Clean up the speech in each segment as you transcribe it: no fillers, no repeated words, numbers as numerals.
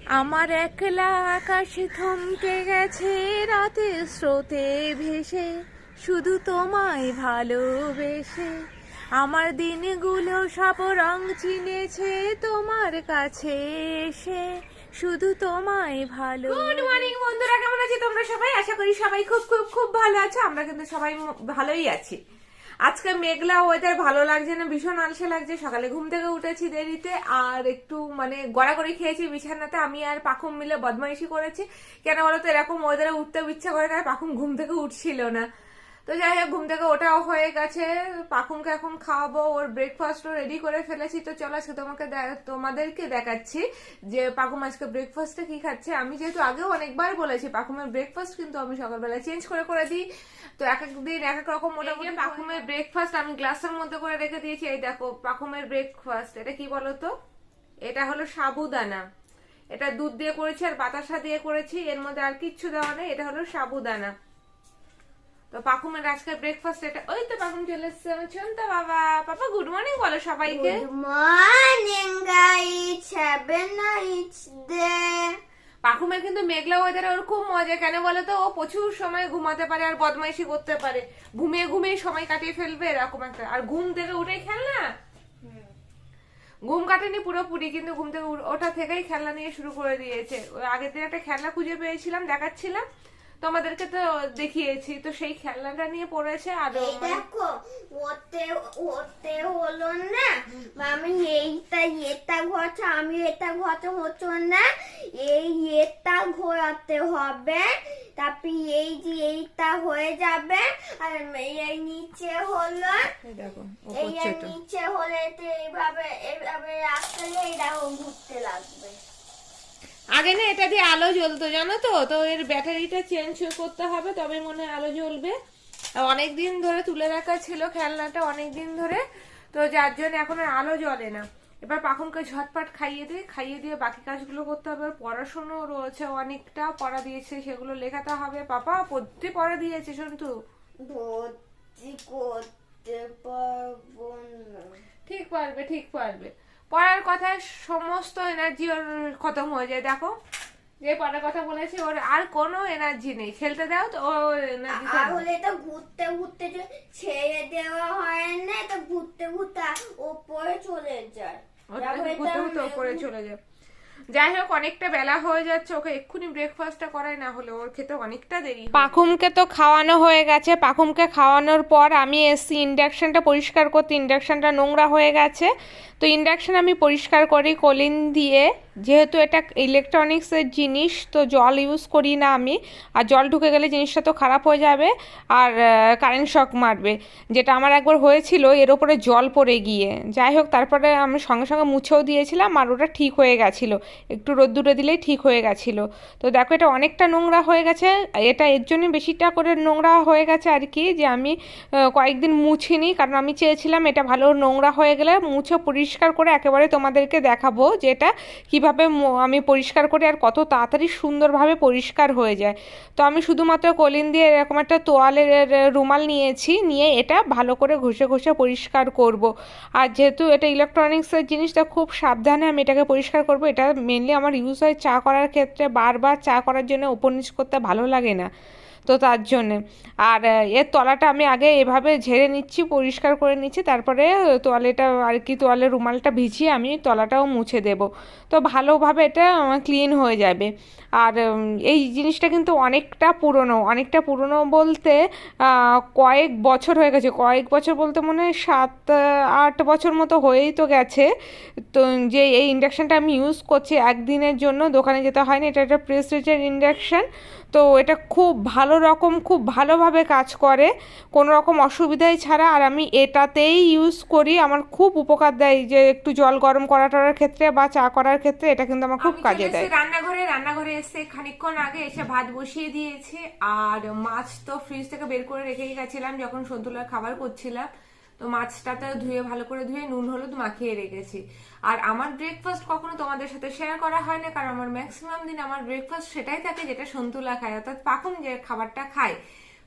আমার একলা আকাশে থমকে গেছে রাতের স্রোতে ভেসে, শুধু তোমায় ভালোবেসে। আমার দিনগুলো সব রং চিনেছে তোমার কাছে এসে, শুধু তোমায় ভালো। গুড মর্নিং বন্ধুরা, কেমন আছো তোমরা সবাই? আশা করি সবাই খুব খুব খুব ভালো আছো। আমরা কিন্তু সবাই ভালোই আছি। আজকে মেঘলা ওয়েদার, ভালো লাগছে না, ভীষণ আলসে লাগছে। সকালে ঘুম থেকে উঠেছি দেরিতে, আর একটু গড়াগড়ি খেয়েছি বিছানাতে। আমি আর পাখুম মিলে বদমাইশি করেছি। কেন বলতো, এরকম ওয়েদারে উঠতে ইচ্ছা করে না। পাখুম ঘুম থেকে উঠছিল না। তো যাই হোক, ঘুম থেকে ওটাও হয়ে গেছে। পাখুমকে এখন খাওয়াবো, ওর ব্রেকফাস্টও রেডি করে ফেলেছি। তো চলো আজকে তোমাদেরকে দেখাচ্ছি যে পাখুম আজকে ব্রেকফাস্টে কি খাচ্ছে। আমি যেহেতু আগেও অনেকবার বলেছি, পাখুমের ব্রেকফাস্ট কিন্তু আমি সকালবেলা চেঞ্জ করে করে দিই। তো এক এক দিন এক এক রকম। মোটামুটি পাখুমের ব্রেকফাস্ট আমি গ্লাসের মধ্যে করে রেখে দিয়েছি। এই দেখো পাখুমের ব্রেকফাস্ট। এটা কি বলতো, এটা হলো সাবুদানা। এটা দুধ দিয়ে করেছি আর বাতাসা দিয়ে করেছি, এর মধ্যে আর কিচ্ছু দেওয়া নেই। এটা হলো সাবুদানা। তো পাখুমের আজকে ব্রেকফাস্ট এটা। ওই তো পাখুম চলে এসছে আমার চন্তা বাবা। পাপা গুড মর্নিং বলো সবাইকে। Good morning guys, have a nice day. পাখুমের কিন্তু মেঘলা ওয়েদারে ওর খুব মজা। কেন বলতো, ও প্রচুর সময় ঘুমাতে পারে আর বদমাইশি করতে পারে। ঘুমিয়ে ঘুমিয়ে সময় কাটিয়ে ফেলবে এরকম একটা। আর ঘুম থেকে উঠেই খেলনা, ঘুম কাটেনি পুরোপুরি, কিন্তু ঘুম থেকে ওঠা থেকেই খেলনা নিয়ে শুরু করে দিয়েছে। ওই আগের দিন একটা খেলনা খুঁজে পেয়েছিলাম, দেখাচ্ছিলাম তোমাদেরকে, তো দেখিয়েছি। তো সেই খেলনাটা নিয়ে পড়েছে। আর দেখো ওতে ওতে হলো না, আমি এটা ঘোরাচ্ছি, আমি এটা ঘোরাতে হচ্ছে না, এটা ঘোরাতে হবে। তারপর এই যে এইটা হয়ে যাবে। আর এই নিচে হলো, দেখো এই নিচে হলে তো এইভাবে এইভাবে রাখলে এটাও ঘুরতে লাগবে। আগে না এটা দিয়ে আলো জ্বলতো, জানো তো। তো এর ব্যাটারিটা চেঞ্জ করতে হবে, তবে মনে হয় আলো জ্বলবে। অনেকদিন ধরে তুলে রাখা ছিল খেলনাটা, অনেকদিন ধরে। তো যার জন্য এখন আর আলো জ্বলে না। এবার পাখুমকে ঝটপট খাইয়ে দিই, খাইয়ে দিয়ে বাকি কাজগুলো করতে হবে। পড়াশোনা রয়েছে অনেকটা, পড়া দিয়েছে, সেগুলো লেখাতে হবে। পাপা পড়তে পড়া দিয়েছে সন্তু। ভর্তি করতে পারবো না। ঠিক পারবে, ঠিক পারবে। পড়ার কথায় সমস্ত এনার্জি ওর খতম হয়ে যায়। দেখো, যে পড়ার কথা বলেছি, ওর আর কোনো এনার্জি নেই। খেলতে দাও তো ওর এনার্জি। তাহলে তো ঘুরতে ঘুরতে ছেড়ে দেওয়া হয় না, তো ঘুরতে ঘুরতে ওপরে চলে যায়। ঘুরতে ঘুরতে ওপরে চলে যায়। যাই হোক, অনেকটা বেলা হয়ে যাচ্ছে। ওকে এক্ষুনি ব্রেকফাস্টটা করাই, না হলে ওর খেতে অনেকটা দেরি। পাখুমকে তো খাওয়ানো হয়ে গেছে। পাখুমকে খাওয়ানোর পর আমি এসছি ইন্ডাকশনটা পরিষ্কার করতে। ইন্ডাকশনটা নোংরা হয়ে গেছে। তো ইন্ডাকশন আমি পরিষ্কার করি কলিন দিয়ে। যেহেতু এটা ইলেকট্রনিক্সের জিনিস, তো জল ইউজ করি না আমি। আর জল ঢুকে গেলে জিনিসটা তো খারাপ হয়ে যাবে, আর কারেন্ট শক মারবে, যেটা আমার একবার হয়েছিল এর ওপরে জল পড়ে গিয়ে। যাই হোক, তারপরে আমি সঙ্গে সঙ্গে মুছেও দিয়েছিলাম, আর ওটা ঠিক হয়ে গেছিলো। একটু রোদ্দুরে দিলেই ঠিক হয়ে গেছিলো। তো দেখো, এটা অনেকটা নোংরা হয়ে গেছে। এটা এর জন্য বেশিটা করে নোংরা হয়ে গেছে আর কি, যে আমি কয়েকদিন মুছিনি। কারণ আমি চেয়েছিলাম এটা ভালো নোংরা হয়ে গেলে মুছে পরিষ্কার করে একেবারে তোমাদেরকে দেখাবো যে এটা কীভাবে আমি পরিষ্কার করি আর কত তাড়াতাড়ি সুন্দরভাবে পরিষ্কার হয়ে যায়। তো আমি শুধুমাত্র কলিন দিয়ে এরকম একটা তোয়ালের রুমাল নিয়েছি, নিয়ে এটা ভালো করে ঘষে ঘষে পরিষ্কার করব। আর যেহেতু এটা ইলেকট্রনিক্সের জিনিসটা, খুব সাবধানে আমি এটাকে পরিষ্কার করব। এটা মেনলি আমার ইউজ হয় চা করার ক্ষেত্রে। বারবার চা করার জন্য উপর নিচ করতে ভালো লাগে না, তো তার জন্যে। আর এর তলাটা আমি আগে এভাবে ঝেড়ে নিচ্ছি, পরিষ্কার করে নিচ্ছি। তারপরে তোয়ালেটা আর কি, তোয়ালের রুমালটা ভিজিয়ে আমি তলাটাও মুছে দেব। তো ভালোভাবে এটা ক্লিন হয়ে যাবে। আর এই জিনিসটা কিন্তু অনেকটা পুরনো। অনেকটা পুরনো বলতে কয়েক বছর হয়ে গেছে। কয়েক বছর বলতে মনে হয় 7-8 বছর মতো হয়েই তো গেছে। তো যে এই ইন্ডাকশানটা আমি ইউজ করছি একদিনের জন্য, দোকানে যেতে হয় না। এটা একটা প্রেস্টিজের ইন্ডাকশান। তো এটা খুব খুব ভালোভাবে কাজ করে, কোনো রকম অসুবিধাই ছাড়া। আর আমি এটাতেই ইউজ করি, আমার খুব উপকার দেয়। যে একটু জল গরম করার ক্ষেত্রে বা চা করার ক্ষেত্রে এটা কিন্তু আমার খুব কাজে দেয়। রান্নাঘরে এসে খানিকক্ষণ আগে এসে ভাত বসিয়ে দিয়েছি। আর মাছ তো ফ্রিজ থেকে বের করে রেখেই গেছিলাম যখন সন্তুলার খাবার করছিলাম। তো মাছটাতে ধুয়ে ভালো করে ধুয়ে নুন হলুদ মাখিয়ে রেখেছি। আর আমার ব্রেকফাস্ট কখনো তোমাদের সাথে শেয়ার করা হয় না, কারণ আমার ম্যাক্সিমাম দিন আমার ব্রেকফাস্ট সেটাই থাকে যেটা সন্তুলা খায়, অর্থাৎ পাখুম যে খাবারটা খায়।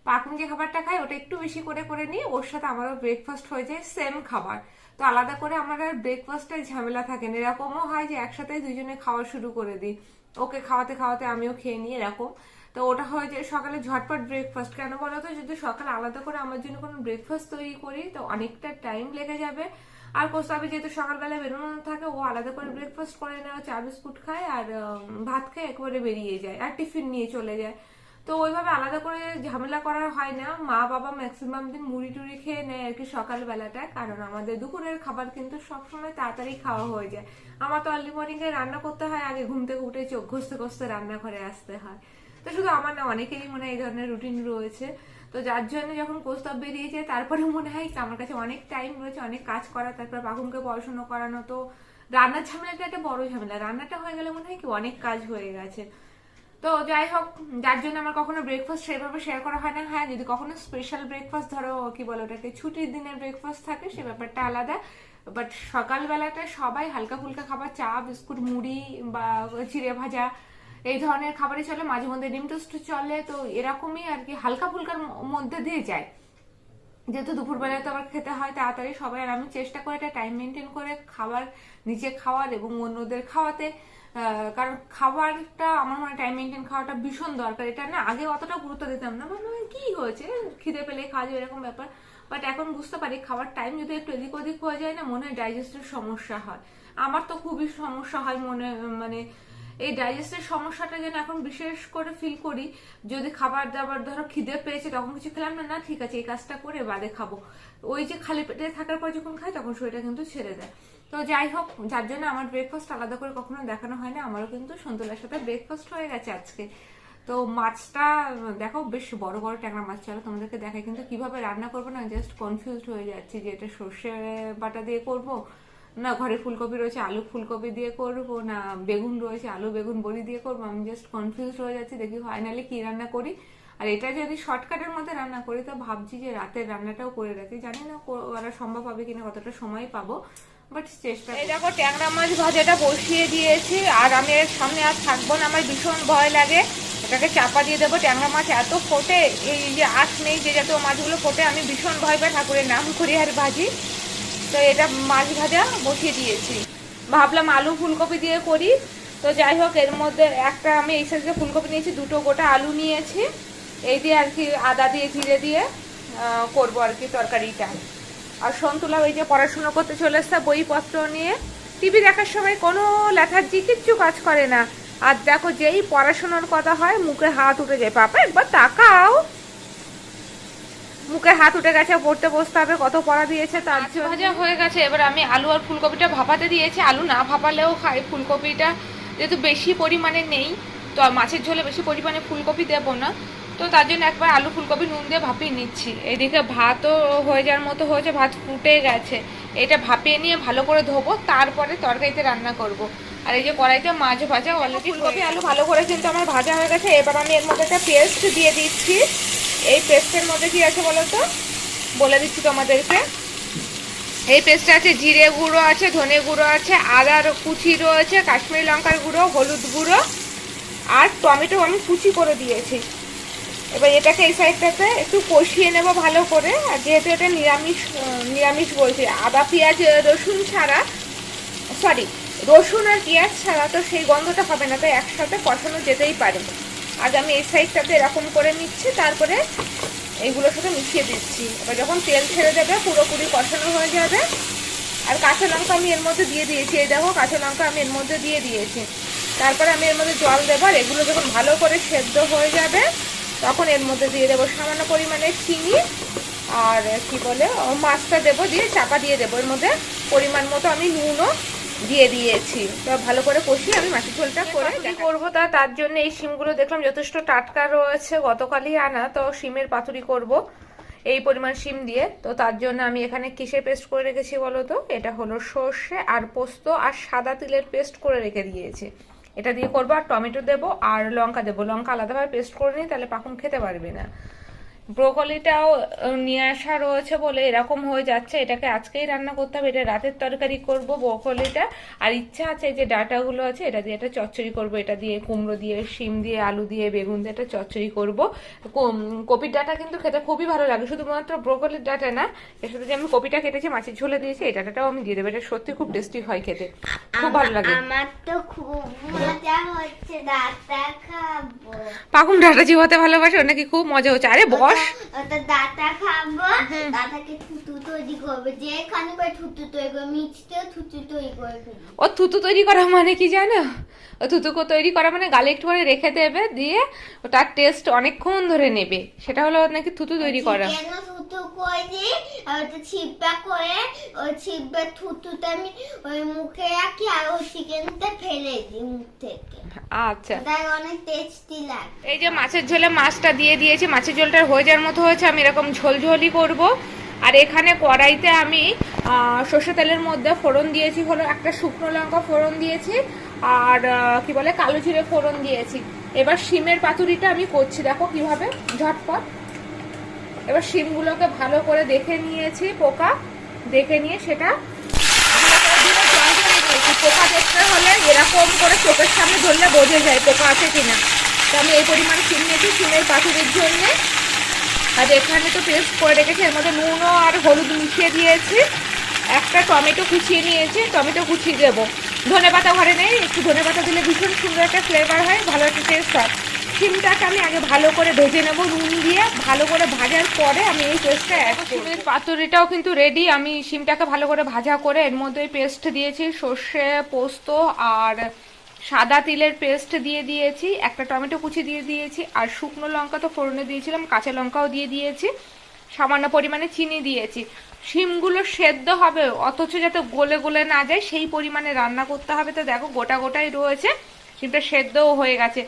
পাকুন যে খাবারটা খায় ওটা একটু বেশি করে করে নিই, ওর সাথে আমারও ব্রেকফাস্ট হয়ে যায় সেম খাবার। তো আলাদা করে আমার আর ব্রেকফাস্টের ঝামেলা থাকে না। এরকমও হয় যে একসাথে দুজনে খাওয়া শুরু করে দিই, ওকে খাওয়াতে খাওয়াতে আমিও খেয়ে নিই এরকম। তো ওটা হয় যে সকালে ঝটপট ব্রেকফাস্ট। কেন বলো তো, যদি সকালে আলাদা করে আমার জন্য কোনো ব্রেকফাস্ট তৈরি করি তো অনেকটা টাইম লেগে যাবে। আর কোস্তাবে যেহেতু সকালবেলা বেরোনো থাকে, ও আলাদা করে ব্রেকফাস্ট করে নেওয়া, চা বিস্কুট খায় আর ভাত খেয়ে একবারে বেরিয়ে যায় আর টিফিন নিয়ে চলে যায়। তো ওইভাবে আলাদা করে ঝামেলা করা হয় না। মা বাবা ম্যাক্সিমাম দিন মুড়ি টুড়ি খেয়ে নেয় আর কি সকালবেলাটা, কারণ আমাদের দুপুরের খাবার কিন্তু সবসময় তাড়াতাড়ি খাওয়া হয়ে যায়। আমার তো আর্লি মর্নিং এ রান্না করতে হয়, আগে ঘুম থেকে উঠে চোখ ঘষতে ঘষতে রান্নাঘরে আসতে হয়। তো শুধু আমার না, অনেকেরই মনে হয় এই ধরনের রুটিন রয়েছে। তো যার জন্য যখন প্রস্তাব বেরিয়েছে তারপরে মনে হয় আমার কাছে অনেক টাইম রয়েছে, অনেক কাজ করা, তারপর বাকুমকে পড়াশোনা করানো। তো রান্নার ঝামেলাটা একটা বড় ঝামেলা, রান্নাটা হয়ে গেলে মনে হয় কি অনেক কাজ হয়ে গেছে। তো যাই হোক, যার জন্য আমার কখনো ব্রেকফাস্ট সেভাবে শেয়ার করা হয় না। হ্যাঁ, যদি কখনো স্পেশাল ব্রেকফাস্ট, ধরো কি বলে ওটাকে, ছুটির দিনের ব্রেকফাস্ট থাকে, সে ব্যাপারটা আলাদা। বাট সকালবেলাটা সবাই হালকা ফুলকা খাবার, চা বিস্কুট মুড়ি বা চিড়ে ভাজা এই ধরনের খাবারই চলে, মাঝে মধ্যে ডিম টোস্ট চলে। তো এরকমই আর কি হালকা ফুলকার মধ্যে দিয়ে যায়। যেহেতু দুপুরবেলায় তো আবার খেতে হয় তাড়াতাড়ি সবাই, আর আমি চেষ্টা করি একটা টাইম মেনটেন করে খাবার নিজে খাওয়ার এবং অন্যদের খাওয়াতে। কারণ খাবারটা আমার মনে হয় টাইম মেনটেন খাওয়াটা ভীষণ দরকার। এটা না আগে অতটা গুরুত্ব দিতাম না, মানে কি হয়েছে, খিদে পেলে খাওয়া যায় এরকম ব্যাপার। বাট এখন বুঝতে পারি খাবার টাইম যদি একটু এদিক ওদিক হয়ে যায় না, মনে হয় ডাইজেস্টের সমস্যা হয়। আমার তো খুবই সমস্যা হয় মনে, মানে এই ডাইজেস্টের সমস্যাটা যেন এখন বিশেষ করে ফিল করি। যদি খাবার দাবার ধরো খিদে পেয়েছে তখন কিছু খেলাম না, না ঠিক আছে এই কাজটা করে বাদে খাবো, ওই যে খালি পেটে থাকার পর যখন খাই তখন শরীরটা কিন্তু ছেড়ে দেয়। তো যাই হোক, যার জন্য আমার ব্রেকফাস্ট আলাদা করে কখনো দেখানো হয় না। আমারও কিন্তু সন্তুলার সাথে ব্রেকফাস্ট হয়ে গেছে আজকে। তো মাছটা দেখো বেশ বড় বড় ট্যাংরা মাছ, চলো তোমাদেরকে দেখাই। কিন্তু কিভাবে রান্না করবো না জাস্ট কনফিউজড হয়ে যাচ্ছি, যে এটা সর্ষে বাটা দিয়ে করব, না ঘরে ফুলকপি রয়েছে আলু ফুলকপি দিয়ে করব, না বেগুন রয়েছে আলু বেগুন বড়ি দিয়ে করবো। আমি জাস্ট কনফিউজড হয়ে যাচ্ছি, দেখি ফাইনালি কি রান্না করি। আর এটা যদি শর্টকাটের মধ্যে রান্না করি তো ভাবছি যে রাতের রান্নাটাও করে রাখি, জানি না করা সম্ভব হবে কিনা, কতটা সময় পাবো, বাট চেষ্টা। এই দেখো ট্যাংরা মাছ ভাজাটা বসিয়ে দিয়েছি, আর আমি এর সামনে আর থাকবো না, আমার ভীষণ ভয় লাগে। এটাকে চাপা দিয়ে দেবো। ট্যাংরা মাছ এত ফোটে, এই যে আঁশ নেই যে জাতীয় মাছগুলো ফোটে, আমি ভীষণ ভয় পাই, ঠাকুরের নাম করি আর ভাজি। তো এটা মাছ ভাজা বসিয়ে দিয়েছি, ভাবলাম আলু ফুলকপি দিয়ে করি। তো যাই হোক, এর মধ্যে একটা আমি এই সাইজে ফুলকপি নিয়েছি, দুটো গোটা আলু নিয়েছি, এই দিয়ে আর কি আদা দিয়ে জিরে দিয়ে করবো আর কি তরকারিটা। আর সন্তুলা ওই যে পড়াশুনো করতে চলে এসছে বইপত্র নিয়ে, টিভি দেখার সময় কোনো লেথার্জি কিচ্ছু কাজ করে না। আর দেখো যেই পড়াশোনার কথা হয় মুখে হাত উঠে যায়, পাপা একবার তাকাও, মুখে হাত উঠে গেছে, পড়তে বসতে হবে, কত পড়া দিয়েছে তার জন্য। ভাজা হয়ে গেছে, এবার আমি আলু আর ফুলকপিটা ভাপাতে দিয়েছি। আলু না ভাপালেও খাই, ফুলকপিটা যেহেতু বেশি পরিমাণে নেই, তো মাছের ঝোলে বেশি পরিমাণে ফুলকপি দেবো না, তো তার জন্য একবার আলু ফুলকপি নুন দিয়ে ভাপিয়ে নিচ্ছি। এইদিকে ভাতও হয়ে যাওয়ার মতো হয়েছে, ভাত ফুটে গেছে। এটা ভাপিয়ে নিয়ে ভালো করে ধোবো, তারপরে তরকারিতে রান্না করব। আর এই যে কড়াইতে মাছ ভাজা অলরেডি, ফুলকপি আলু ভালো করে কিন্তু আমার ভাজা হয়ে গেছে। এবার আমি এর মধ্যে একটা পেস্ট দিয়ে দিচ্ছি। এই পেস্টের মধ্যে কি আছে বলো তো, বলে দিচ্ছি তোমাদেরকে। এই পেস্টে আছে জিরে গুঁড়ো আছে, ধনে গুঁড়ো আছে, আদার কুচি রয়েছে, কাশ্মীরি লঙ্কার গুঁড়ো, হলুদ গুঁড়ো, আর টমেটো আমি কুচি করে দিয়েছি। এবার এটাকে এই সাইডটাতে একটু কষিয়ে নেব ভালো করে। আর যেহেতু এটা নিরামিষ বলছি, আদা পেঁয়াজ রসুন ছাড়া, সরি রসুন আর পেঁয়াজ ছাড়া তো সেই গন্ধটা হবে না, তাই একসাথে কষানো যেতেই পারে। আজ আমি এই সাইডটাতে এরকম করে নিচ্ছি, তারপরে এইগুলোর সাথে মিশিয়ে দিচ্ছি। এবার যখন তেল ছেড়ে দেবে পুরোপুরি কষানো হয়ে যাবে। আর কাঁচা লঙ্কা আমি এর মধ্যে দিয়ে দিয়েছি, এই দেখো কাঁচা লঙ্কা আমি এর মধ্যে দিয়ে দিয়েছি। তারপরে আমি এর মধ্যে জল দেবো, আর এগুলো যখন ভালো করে সেদ্ধ হয়ে যাবে তখন এর মধ্যে দিয়ে দেবো সামান্য পরিমাণে চিনি, আর কি বলে মাছটা দেবো, দিয়ে চাপা দিয়ে দেবো। এর মধ্যে পরিমাণ মতো আমি নুনও দিয়ে দিয়েছি। তো ভালো করে কষিয়ে আমি মাছের ঝোলটা করে করবো। তার জন্য এই শিমগুলো দেখলাম যথেষ্ট টাটকা রয়েছে, গতকালই আনা, তো শিমের পাতুরি করব এই পরিমাণ শিম দিয়ে। তো তার জন্য আমি এখানে কিসের পেস্ট করে রেখেছি বলো তো, এটা হলো সর্ষে আর পোস্ত আর সাদা তিলের পেস্ট করে রেখে দিয়েছি, এটা দিয়ে করবো। আর টমেটো দেবো আর লঙ্কা দেবো, লঙ্কা আলাদাভাবে পেস্ট করে নিই, তাহলে পাকুন খেতে পারবে না। ব্রোকলিটাও নিয়ে আসা রয়েছে বলে এরকম হয়ে যাচ্ছে। এটাকে আজকেই রান্না করতে হবে, এটা রাতের তরকারি করব ব্রোকলিটা। আর ইচ্ছা আছে এই যে ডাটাগুলো আছে এটা দিয়ে একটা চচ্চড়ি করব, এটা দিয়ে কুমড়ো দিয়ে শিম দিয়ে আলু দিয়ে বেগুন দিয়ে একটা চচ্চড়ি করব। কপির ডাটা কিন্তু খেতে খুবই ভালো লাগে, শুধুমাত্র ব্রোকলির ডাটা না, এর সাথে যে আমি কপিটা কেটেছি মাছের ঝোলে দিয়েছি এই ডাটাটাও আমি দিয়ে দেবো। এটা সত্যি খুব টেস্টি হয় খেতে, খুব ভালো লাগে। আমার তো খুব মজা হচ্ছে, ডাটা খাবো। পাকুম ডাটা চিবাতে ভালোবাসে, ওর নাকি খুব মজা হচ্ছে। আরে বস, ওটা ডাটা খাবো, ডাটাকে থুতু তৈরি করবে, যেখানে পাই থুতু তৈরি করবে, মিষ্টিও থুতু তৈরি করবে। ও থুতু তৈরি করা মানে কি জানো? ও থুতু তৈরি করা মানে গালে একটু করে রেখে দেবে, দিয়ে ওটার টেস্ট অনেকক্ষণ ধরে নেবে, সেটা হলো নাকি থুতু তৈরি করা। কেন থুতু করে আর ওটা ছিপা করে, ওই ছিপা থুতুটা আমি ওই মুখে রাখি আর ওই চিকেনটা ফেলে দিই মুখ থেকে। আচ্ছা, তাই অনেক টেস্টি লাগে। এই যে মাছের ঝোলে মাছটা দিয়ে দিয়েছি, মাছের ঝোলটা হয়ে যাওয়ার মতো হয়েছে, আমি এরকম ঝোলঝোলই করব। আর এখানে কড়াইতে আমি সর্ষে তেলের মধ্যে ফোড়ন দিয়েছি, হলো একটা শুকনো লঙ্কা ফোড়ন দিয়েছি, আর কি বলে কালো জিরে ফোড়ন দিয়েছি। এবার শিমের পাতুরিটা আমি করছি, দেখো কিভাবে ঝটপট। এবার শিমগুলোকে ভালো করে দেখে নিয়েছি, পোকা দেখে নিয়ে সেটা পোকা দেখতে হলে এরকম করে চোখের সামনে ধরলে বোঝা যায় পোকা আছে কিনা। তো আমি এই পরিমাণ শিম নিয়েছি শিমের পাতুরির জন্য। আর এখানে তো পেস্ট করে রেখেছি, এর মধ্যে নুনও আর হলুদ মিশিয়ে দিয়েছি। একটা টমেটো কুচিয়ে নিয়েছি, টমেটো কুচিয়ে দেবো। ধনেপাতা ঘরে নেই, একটু ধনেপাতা দিলে ভীষণ সুন্দর একটা ফ্লেভার হয়, ভালো একটা টেস্ট হয়। শিমটাকে আমি আগে ভালো করে ভেজে নেবো নুন দিয়ে, ভালো করে ভাজার পরে আমি এই পেস্টটা অ্যাড করব। শিমের পাতুরিটাও কিন্তু রেডি। আমি শিমটাকে ভালো করে ভাজা করে এর মধ্যে পেস্ট দিয়েছি, সর্ষে পোস্ত আর সাদা তিলের পেস্ট দিয়ে দিয়েছি, একটা টমেটো কুচি দিয়ে দিয়েছি, আর শুকনো লঙ্কা তো ফোড়নে দিয়েছিলাম, কাঁচা লঙ্কাও দিয়ে দিয়েছি, সামান্য পরিমাণে চিনি দিয়েছি। শিমগুলো সেদ্ধ হবে অথচ যাতে গলে গলে না যায় সেই পরিমাণে রান্না করতে হবে। তো দেখো গোটা গোটাই রয়েছে, শিমটা সেদ্ধও হয়ে গেছে।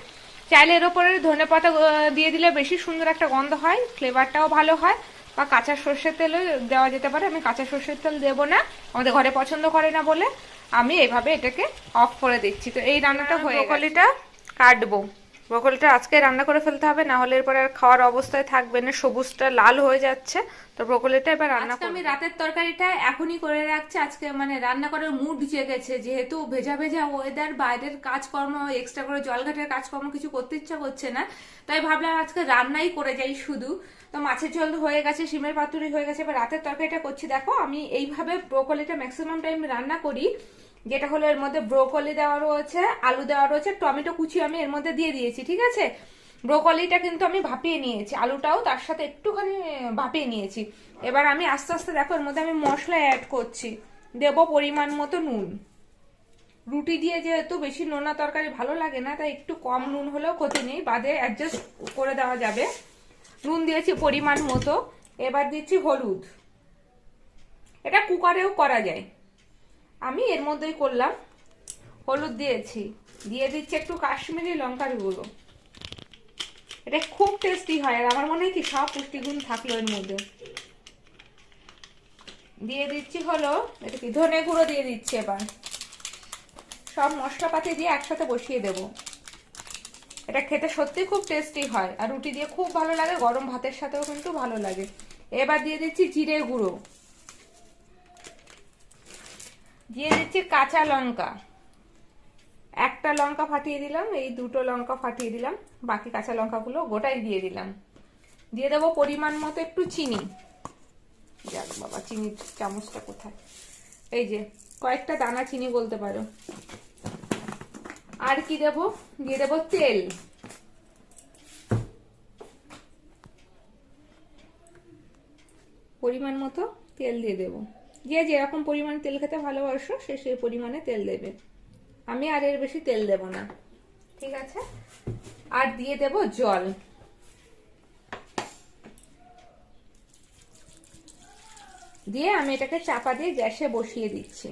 চাইলে এর ওপরে ধনেপাতা দিয়ে দিলে বেশি সুন্দর একটা গন্ধ হয়, ফ্লেভারটাও ভালো হয়, বা কাঁচা সর্ষের তেলও দেওয়া যেতে পারে। আমি কাঁচা সর্ষের তেল দেবো না, আমাদের ঘরে পছন্দ করে না বলে আমি এইভাবে এটাকে অফ করে দিচ্ছি। তো এই রান্নাটা হয়ে গেছে। ব্রোকলিটা কাটবো, ব্রোকলিটা আজকে রান্না করে ফেলতে হবে, না হলে এরপরে আর খাওয়ার অবস্থায় থাকবে না, সবুজটা লাল হয়ে যাচ্ছে। তো ব্রোকলিটা এবার রান্না করব। আমি রাতের তরকারিটা এখনই করে রাখছি, আজকে মানে রান্না করার মুড জেগেছে, যেহেতু ভেজা ভেজা ওয়েদার, বাইরের কাজকর্ম এক্সট্রা করে জলঘাটের কাজকর্ম কিছু করতে ইচ্ছা করছে না, তাই ভাবলাম আজকে রান্নাই করে যাই শুধু। তো মাছের ঝোল হয়ে গেছে, শিমের পাতুরি হয়ে গেছে, এবার রাতের তরকারিটা করছি। দেখো আমি এইভাবে ব্রোকলিটা ম্যাক্সিমাম টাইম রান্না করি, যেটা হলো এর মধ্যে ব্রোকলি দেওয়া রয়েছে, আলু দেওয়া রয়েছে, টমেটো কুচি আমি এর মধ্যে দিয়ে দিয়েছি, ঠিক আছে। ব্রোকলিটা কিন্তু আমি ভাপিয়ে নিয়েছি, আলুটাও তার সাথে একটুখানি ভাপিয়ে নিয়েছি। এবার আমি আস্তে আস্তে দেখো এর মধ্যে আমি মশলা অ্যাড করছি, দেবো পরিমাণ মতো নুন। রুটি দিয়ে যেহেতু বেশি নোনা তরকারি ভালো লাগে না, তাই একটু কম নুন হলেও ক্ষতি নেই, বাদে অ্যাডজাস্ট করে দেওয়া যাবে। নুন দিয়েছি পরিমাণ মতো। এবার দিচ্ছি হলুদ, এটা কুকারেও করা যায়, আমি এর মধ্যেই করলাম। হলুদ দিয়েছি, দিয়ে দিচ্ছি একটু কাশ্মীরি লঙ্কার গুঁড়ো, এটা খুব টেস্টি হয়, আর আমার মনে হয় কি সব পুষ্টিগুণ থাকলো এর মধ্যে। দিয়ে দিচ্ছি হলো এটা কি ধনে গুঁড়ো দিয়ে দিচ্ছি। এবার সব মশলাপাতি দিয়ে একসাথে বসিয়ে দেব। এটা খেতে সত্যি খুব টেস্টি হয়, আর রুটি দিয়ে খুব ভালো লাগে, গরম ভাতের সাথেও কিন্তু ভালো লাগে। এবার দিয়ে দিচ্ছি জিরে গুঁড়ো, দিয়ে দিচ্ছি কাঁচা লঙ্কা, একটা লঙ্কা ফাটিয়ে দিলাম, এই দুটো লঙ্কা ফাটিয়ে দিলাম, বাকি কাঁচা লঙ্কাগুলো গোটাই দিয়ে দিলাম। দিয়ে দেবো পরিমাণ মতো একটু চিনি, যাক বাবা চিনির চামচটা কোথায়, এই যে কয়েকটা দানা চিনি বলতে পারো। আর কি দেবো, দিয়ে দেবো তেল, পরিমাণ মতো তেল দিয়ে দেবো। যে যেরকম পরিমাণে তেল খেতে ভালোবাসো সে সেই পরিমাণে তেল দেবে, আমি আর এর বেশি তেল দেব না, ঠিক আছে। আর দিয়ে দেব জল, দিয়ে আমি এটাকে চাপা দিয়ে গ্যাসে বসিয়ে দিচ্ছি।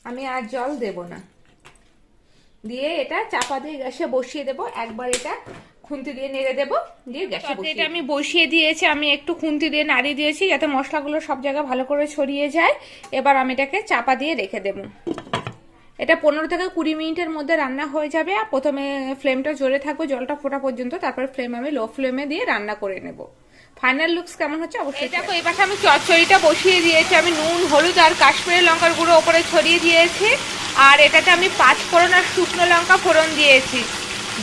আমি আর জল দেব না, দিয়ে এটা চাপা দিয়ে গ্যাসে বসিয়ে দেব। একবার এটা খুন্তি দিয়ে নেড়ে দেবো, দিয়ে গ্যাসে বসিয়ে এটা আমি বসিয়ে দিয়েছি, আমি একটু খুন্তি দিয়ে নাড়িয়ে দিয়েছি যাতে মশলাগুলো সব জায়গায় ভালো করে ছড়িয়ে যায়। এবার আমি এটাকে চাপা দিয়ে রেখে দেব। এটা 15 থেকে 20 মিনিটের মধ্যে রান্না হয়ে যাবে। আর প্রথমে ফ্লেমটা জ্বলে থাকবে জলটা ফোটা পর্যন্ত, তারপর ফ্লেম আমি লো ফ্লেমে দিয়ে রান্না করে নেব। ফাইনাল লুকস কেমন হচ্ছে অবশ্যই দেখো। এই পাশে আমি চচ্চড়িটা বসিয়ে দিয়েছি, আমি নুন হলুদ আর কাশ্মীরি লঙ্কার গুঁড়ো ওপরে ছড়িয়ে দিয়েছি। আর এটাতে আমি 5 ফোড়ন আর শুকনো লঙ্কা ফোড়ন দিয়েছি।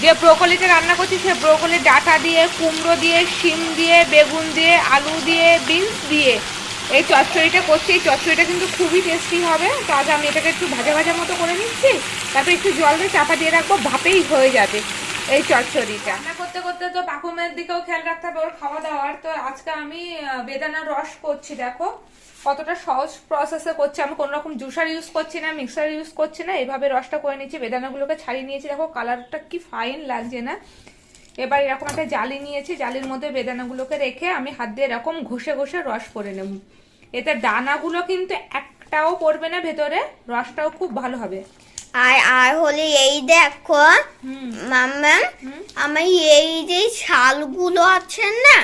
যে ব্রোকলিতে রান্না করছি সে ব্রোকলির ডাঁটা দিয়ে, কুমড়ো দিয়ে, শিম দিয়ে, বেগুন দিয়ে, আলু দিয়ে, বিনস দিয়ে এই চচ্চড়িটা করছি। এই চচ্চড়িটা কিন্তু খুবই টেস্টি হবে। তো আজ আমি এটাকে একটু ভাজা ভাজা মতো করে নিচ্ছি, তারপরে একটু জল দিয়ে চাপা দিয়ে রাখবো, ভাপেই হয়ে যাবে এই চচ্চড়িটা। রান্না করতে করতে তো পাকুমের দিকেও খেয়াল রাখতে হবে, ওর খাওয়া দাওয়ার। তো আজকে আমি বেদানার রস করছি, দেখো কতটা সহজ প্রসেসে করছি। আমি কোনো রকম জুসার ইউজ করছি না, মিক্সার ইউজ করছি না, এইভাবে রসটা করে নিচ্ছি। বেদানাগুলোকে ছাড়িয়ে নিয়েছি, দেখো কালারটা কি ফাইন লাগছে না। এবার এরকম একটা জালি নিয়েছি, জালির মধ্যে বেদানাগুলোকে রেখে আমি হাত দিয়ে এরকম ঘষে ঘষে রস করে নেব। এতে দানাগুলো কিন্তু একটাও পড়বে না ভেতরে, রসটাও খুব ভালো হবে। আর হলে এই দেখো মাম্মা, আমার এই যে ছালগুলো আছে না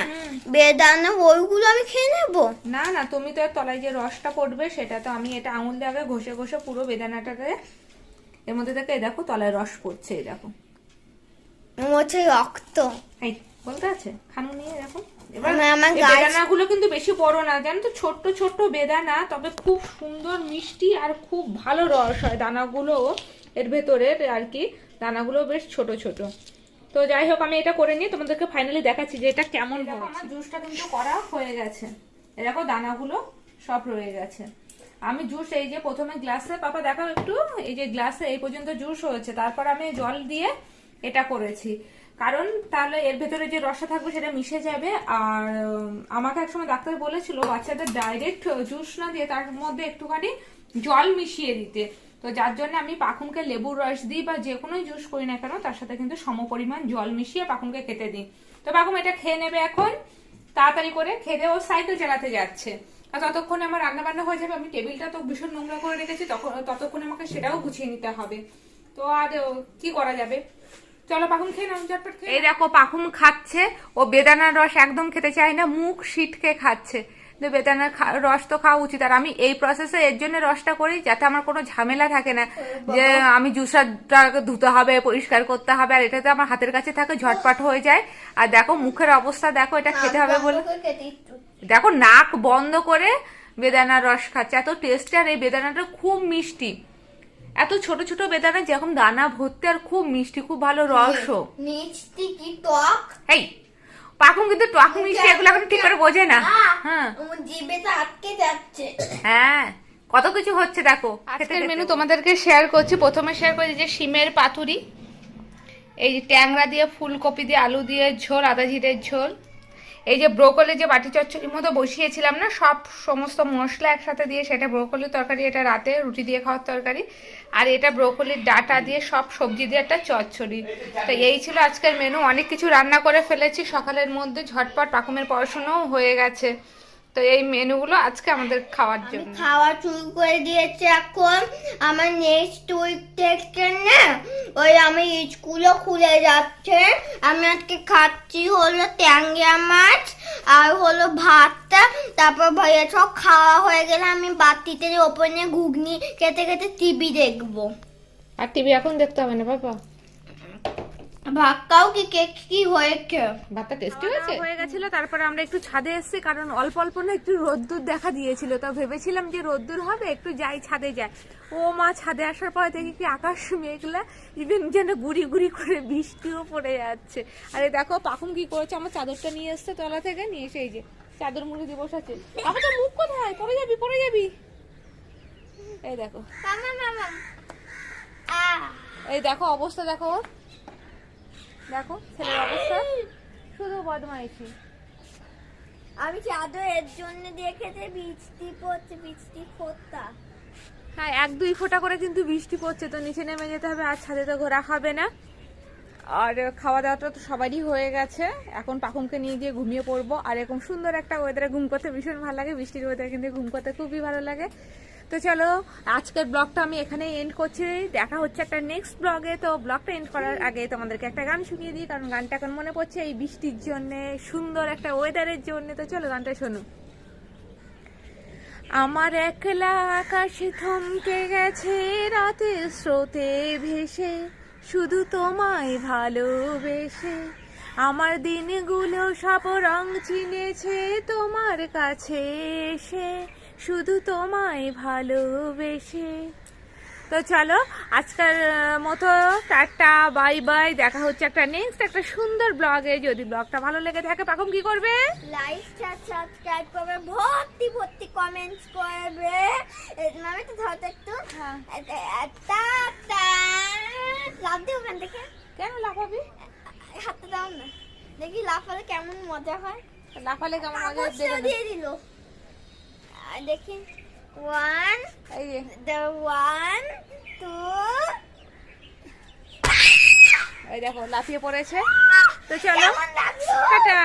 বেদানা, ওইগুলো আমি খেয়ে নেবো? না না, তুমি তো তলায় যে রসটা পড়বে সেটা তো আমি এটা আঙুল দিয়ে আগে ঘষে ঘষে পুরো বেদানাটাকে এর মধ্যে থেকে দেখো তলায় রস পড়ছে, এই দেখো হচ্ছে রক্ত। এই বলতে আছে খানু নিয়ে দেখো। এবার আমার বেদানাগুলো কিন্তু বেশি বড় না, জানো তো, ছোট্ট ছোট্ট বেদানা, তবে খুব সুন্দর মিষ্টি আর খুব ভালো রস হয়। দানাগুলো এর ভেতরের আর কি, দানাগুলো বেশ ছোট ছোট। তো যাই হোক, আমি এটা করে নিয়ে তোমাদেরকে ফাইনালি দেখাচ্ছি যে এটা কেমন হবে। আমার জুসটা কিন্তু করা হয়ে গেছে, দেখো দানাগুলো সব রয়ে গেছে। আমি জুস এই যে প্রথমে গ্লাসে, পাপা দেখাও একটু, এই যে গ্লাসে এই পর্যন্ত জুস হয়েছে, তারপর আমি জল দিয়ে এটা করেছি, কারণ তাহলে এর ভেতরে যে রসটা থাকবে সেটা মিশে যাবে। আর আমাকে একসময় ডাক্তার বলেছিল বাচ্চাদের ডাইরেক্ট জুস না দিয়ে তার মধ্যে একটুখানি জল মিশিয়ে দিতে। তো যার জন্য আমি পাখুমকে লেবুর রস দিই বা যে কোনো জুস করি না কেন তার সাথে কিন্তু সমপরিমাণ জল মিশিয়ে পাখুমকে খেতে দিই। তো পাখুম এটা খেয়ে নেবে এখন তাড়াতাড়ি করে, খেতে ও সাইকেল চালাতে যাচ্ছে। আর ততক্ষণে আমার রান্না বান্না হয়ে যাবে। আমি টেবিলটা তো ভীষণ নোংরা করে রেখেছি, ততক্ষণে আমাকে সেটাও গুছিয়ে নিতে হবে। তো আর কি করা যাবে, চলো পাখুম খেয়ে নাও ঝটপট। এই দেখো পাখুম খাচ্ছে, ও বেদানার রস একদম খেতে চায় না, মুখ সিটকে খাচ্ছে। বেদানার রস তো খাওয়া উচিত। আর আমি এই প্রসেসে এর জন্য রসটা করি যাতে আমার কোনো ঝামেলা থাকে না, যে আমি জুসারটাকে ধুতে হবে, পরিষ্কার করতে হবে। আর এটাতে আমার হাতের কাছে থাকে, ঝটপট হয়ে যায়। আর দেখো মুখের অবস্থা দেখো, এটা খেতে হবে বলে দেখো নাক বন্ধ করে বেদানার রস খাচ্ছে, এত টেস্টি। আর এই বেদানাটা খুব মিষ্টি, এত ছোট ছোট বেদানা যেরকম দানা ভর্তি, আর খুব মিষ্টি, খুব ভালো রসও। মিষ্টি কি টক? এই পাখুম কিন্তু টক মিষ্টি এগুলো এখন ঠিক করে বোঝে না। হ্যাঁ, আমার জিভেতে আটকে যাচ্ছে। হ্যাঁ, কত কিছু হচ্ছে দেখো। আজকের মেনু তোমাদেরকে শেয়ার করছি। প্রথমে শেয়ার করছি যে শিমের পাতুরি, এই যে ট্যাংরা দিয়ে, ফুলকপি দিয়ে, আলু দিয়ে ঝোল, আদা জিরের ঝোল, এই যে ব্রোকলি যে বাটি চচ্চড়ির মতো বসিয়েছিলাম না, সমস্ত মশলা একসাথে দিয়ে, সেটা ব্রোকলির তরকারি, এটা রাতে রুটি দিয়ে খাওয়ার তরকারি। আর এটা ব্রোকলির ডাঁটা দিয়ে সব সবজি দিয়ে একটা চচ্চড়ি। তো এই ছিল আজকের মেনু। অনেক কিছু রান্না করে ফেলেছি সকালের মধ্যে, ঝটপট পাকুমের পড়াশোনাও হয়ে গেছে। তো এই মেনুগুলো আজকে আমাদের খাওয়ার জন্য। খাওয়া শুরু করে দিয়েছে এখন। আমার নেক্সট উইক থেকে না ওই আমি স্কুলও খুলে যাচ্ছে। আমি আজকে খাচ্ছি হলো ট্যাংরা মাছ আর হলো ভাতটা, তারপর ভাইয়া সব খাওয়া হয়ে গেলে আমি বাটিতে ওপরে নিয়ে ঘুগনি খেতে খেতে টিভি দেখবো। আর টিভি এখন দেখতে হবে না বাবা, ভাতটাও কি হয়েছে, ভাতটা টেস্টি হয়ে গেছিল। তারপরে আমরা একটু ছাদে এসেছি, কারণ অল্প অল্প না একটু রোদ্দুর দেখা দিয়েছিল। তো ভেবেছিলাম যে রোদ্দুর হবে, একটু যাই ছাদে যাই। ও মা, ছাদে আসার পরে দেখি কি আকাশ মেঘলা, ইভেন যেন গুড়ি গুড়ি করে বৃষ্টিও পড়ে যাচ্ছে। আরে দেখো পাখুম কি করেছে, আমার চাদরটা নিয়ে এসছে তলা থেকে, নিয়ে এসে এই যে চাদর মুড়ি দিয়ে বসাচ্ছে। বাবা তো মুখ কোথায়, পড়ে যাবি পড়ে যাবি। এই দেখো, এই দেখো অবস্থা দেখো ওর, দেখো ছেলের অবস্থা, শুধু বদমাইশি। আমি চাদর এর জন্য দেখেছি বৃষ্টি পড়ছে, বৃষ্টি ফোঁটা। হ্যাঁ, 1-2 ফোঁটা করে কিন্তু বৃষ্টি পড়ছে। তো নিচে নেমে যেতে হবে, আর ছাদে তো ঘোরা হবে না। আর খাওয়া দাওয়াটা তো সবারই হয়ে গেছে, এখন পাখুমকে নিয়ে গিয়ে ঘুমিয়ে পড়বো। আর এরকম সুন্দর একটা ওয়েদারে ঘুম করতে ভীষণ ভালো লাগে, বৃষ্টির ওয়েদারে কিন্তু ঘুম করতে খুবই ভালো লাগে। তো চলো আজকের ব্লগটা আমি এখানে এন্ড করছি, দেখা হচ্ছে একটা নেক্সট ব্লগে। তো ব্লগটা এন্ড করার আগে তোমাদেরকে একটা গান শুনিয়ে দিই, কারণ গানটা এখন মনে পড়ছে এই বৃষ্টির জন্য, সুন্দর একটা ওয়েদারের জন্য। তো চলো গানটা শোনো। আমার একলা আকাশে থমকে গেছে রাতের স্রোতে ভেসে, শুধু তোমায় ভালোবেসে। আমার দিনগুলো সব রং চিনেছে তোমার কাছে এসে, শুধু তোমায় ভালোবেসে। তো চলো আজকের মতো টাটা, বাই বাই। দেখা হচ্ছে একটা নেক্সট একটা সুন্দর ব্লগে। যদি ব্লগটা ভালো লেগে থাকে পাখুম কি করবে? লাইক সাবস্ক্রাইব করবে, ভর্তি ভর্তি কমেন্টস করবে। আমি তো ধরতে একটু লাভ দিও ওখান থেকে। কেন লাফাবি? হাতটা দাও না, দেখি লাফালে কেমন মজা হয়। লাফালে কেমন মজা কাগজটা দিয়ে দিল। দেখি 1 এই যে 1 2 এই দেখো লাফিয়ে পড়েছে। তো চলো কেমন লাগলো? টাটা।